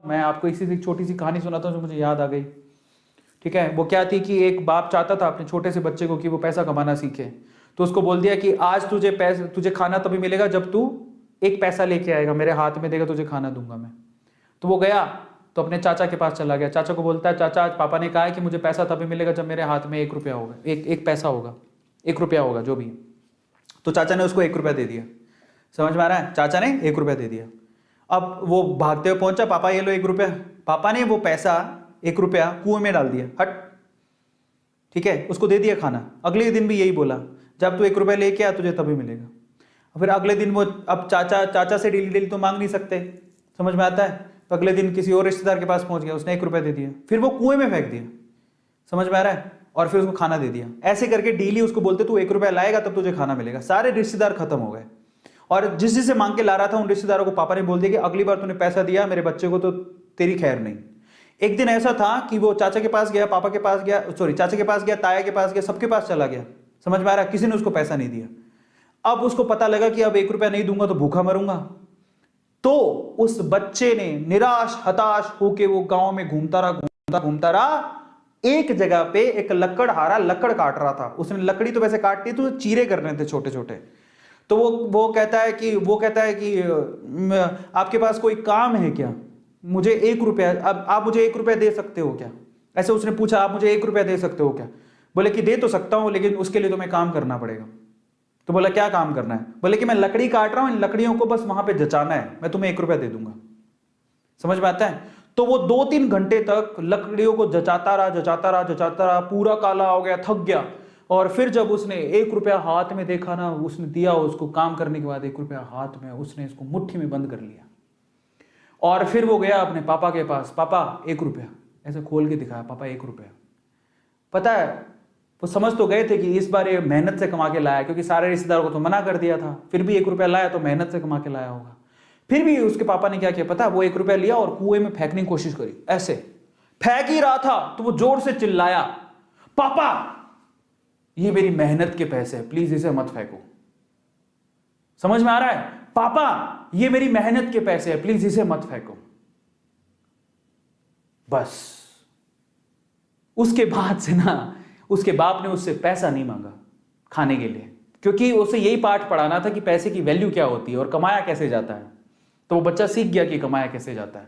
मैं आपको इसी से एक छोटी सी कहानी सुनाता हूँ जो मुझे याद आ गई। ठीक है, वो क्या थी कि एक बाप चाहता था अपने छोटे से बच्चे को कि वो पैसा कमाना सीखे, तो उसको बोल दिया कि आज तुझे खाना तभी मिलेगा जब तू एक पैसा लेके आएगा, मेरे हाथ में देगा, तुझे खाना दूंगा मैं। तो वो गया तो अपने चाचा के पास चला गया। चाचा को बोलता है, चाचा आज पापा ने कहा है कि मुझे पैसा तभी मिलेगा जब मेरे हाथ में 1 रुपया होगा, एक पैसा होगा, 1 रुपया होगा जो भी। तो चाचा ने उसको 1 रुपया दे दिया। समझ में आ रहा है? चाचा ने 1 रुपया दे दिया। अब वो भागते हुए पहुंचा, पापा ये लो 1 रुपया। पापा ने वो पैसा 1 रुपया कुएं में डाल दिया, हट। ठीक है, उसको दे दिया खाना। अगले दिन भी यही बोला, जब तू 1 रुपया लेके आ तुझे तभी मिलेगा। फिर अगले दिन वो, अब चाचा से डेली डेली तो मांग नहीं सकते, समझ में आता है? तो अगले दिन किसी और रिश्तेदार के पास पहुंच गया, उसने 1 रुपया दे दिया, फिर वो कुएं में फेंक दिया। समझ में आ रहा है? और फिर उसको खाना दे दिया। ऐसे करके डेली उसको बोलते तू 1 रुपया लाएगा तब तुझे खाना मिलेगा। सारे रिश्तेदार खत्म हो गए, और जिससे मांग के ला रहा था उन रिश्तेदारों को पापा ने बोल दिया कि अगली बार तूने पैसा दिया मेरे बच्चे को तो तेरी खैर नहीं। एक दिन ऐसा था कि वो चाचा के पास गया, पापा के पास गया, सॉरी चाचा के पास गया, ताया के पास गया, सबके पास चला गया। समझ में आ रहा है? किसी ने उसको पैसा नहीं दिया। अब उसको पता लगा कि अब 1 रुपया नहीं दूंगा तो भूखा मरूंगा। तो उस बच्चे ने निराश हताश होके वो गांव में घूमता रहा। एक जगह पे एक लकड़हारा लकड़ काट रहा था। उसने लकड़ी तो वैसे काटती तो चीरे करने थे छोटे छोटे। तो वो कहता है कि आपके पास कोई काम है क्या? मुझे 1 रुपया, अब आप मुझे 1 रुपया दे सकते हो क्या? ऐसे उसने पूछा, आप मुझे 1 रुपया दे सकते हो क्या? बोले कि दे तो सकता हूं, लेकिन उसके लिए तुम्हें काम करना पड़ेगा। तो बोला क्या काम करना है? बोले कि मैं लकड़ी काट रहा हूं, इन लकड़ियों को बस वहां पे जचाना है, मैं तुम्हें 1 रुपया दे दूंगा। समझ में आता है? तो वो 2-3 घंटे तक लकड़ियों को जचाता रहा, पूरा काला हो गया, थक गया। और फिर जब उसने 1 रुपया हाथ में देखा ना, उसने दिया उसको काम करने के बाद 1 रुपया हाथ में, उसने इसको मुट्ठी में बंद कर लिया। और फिर वो गया अपने पापा के पास, पापा 1 रुपया, ऐसे खोल के दिखाया, पापा 1 रुपया। पता है वो समझ तो गए थे कि इस बार ये मेहनत से कमा के लाया, क्योंकि सारे रिश्तेदारों को तो मना कर दिया था, फिर भी 1 रुपया लाया तो मेहनत से कमा के लाया होगा। फिर भी उसके पापा ने क्या किया पता? वो 1 रुपया लिया और कुएं में फेंकने की कोशिश करी। ऐसे फेंक ही रहा था तो वो जोर से चिल्लाया, पापा ये मेरी मेहनत के पैसे हैं, प्लीज इसे मत फेंको। समझ में आ रहा है? पापा ये मेरी मेहनत के पैसे हैं, प्लीज इसे मत फेंको। बस उसके बाद से ना उसके बाप ने उससे पैसा नहीं मांगा खाने के लिए, क्योंकि उसे यही पाठ पढ़ाना था कि पैसे की वैल्यू क्या होती है और कमाया कैसे जाता है। तो वो बच्चा सीख गया कि कमाया कैसे जाता है।